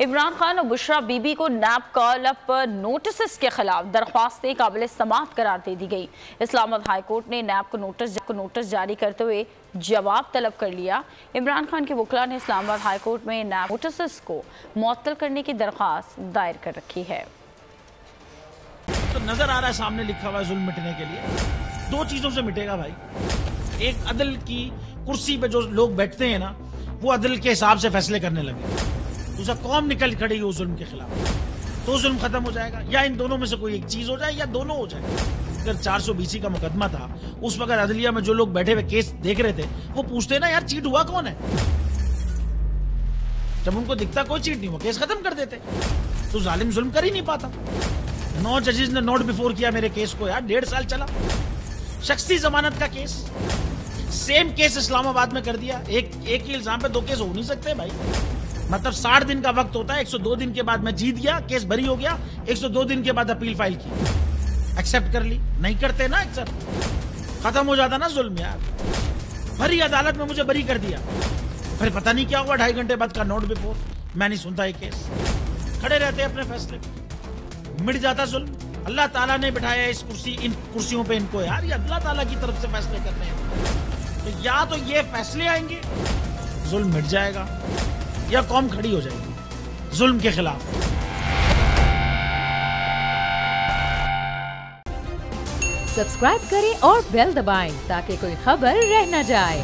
इमरान खान और बुशरा बीबी को नैब call up notice के खिलाफ दरख्वास्तें काबिल समाअत करार दे दी गई। इस्लामाबाद हाई कोर्ट ने नैब को नोटिस जारी करते हुए जवाब तलब कर लिया। इमरान खान के वकील ने इस्लामाबाद हाई कोर्ट में नैब नोटिस को मुअत्तल करने की दरख्वास्त दायर कर रखी है। तो नजर आ रहा है सामने लिखा हुआ है जुल्म मिटने के लिए। दो चीजों से मिटेगा भाई, एक अदल की कुर्सी पे जो लोग बैठते हैं ना, वो अदल के हिसाब से फैसले करने लगे। दूसरा कौम निकल खड़ेगी उस जुल्म के खिलाफ, तो जुल्म खत्म हो जाएगा। या इन दोनों में से कोई एक चीज हो जाए या दोनों हो जाए। अगर 420 का मुकदमा था, उस वक्त अदलिया में जो लोग बैठे हुए केस देख रहे थे, वो पूछते ना यार चीट हुआ कौन है। जब उनको दिखता कोई चीट नहीं हुआ, केस खत्म कर देते। तो जालिम जुल्म कर ही नहीं पाता। 9 जजेस ने नोट बिफोर किया मेरे केस को यार, 1.5 साल चला। शख्सी जमानत का केस, सेम केस इस्लामाबाद में कर दिया। एक ही इल्जाम पे 2 केस हो नहीं सकते भाई। मतलब 60 दिन का वक्त होता है। 102 दिन के बाद मैं जीत गया, केस बरी हो गया। 102 दिन के बाद अपील फाइल की, एक्सेप्ट कर ली। नहीं करते ना एक्सेप्ट, खत्म हो जाता ना जुल्म यार। भरी अदालत में मुझे बरी कर दिया, फिर पता नहीं क्या हुआ 2.5 घंटे बाद का नोट बिफोर। मैं नहीं सुनता ये केस, खड़े रहते अपने फैसले पे, मिट जाता जुल्म। अल्लाह ताला ने बिठाया इन कुर्सियों पे इनको यार, ये अल्लाह ताला की तरफ से फैसले करने हैं। तो या तो ये फैसले आएंगे, जुल्म मिट जाएगा, या कौम खड़ी हो जाएगी जुल्म के खिलाफ। सब्सक्राइब करें और बेल दबाएं ताकि कोई खबर रह न जाए।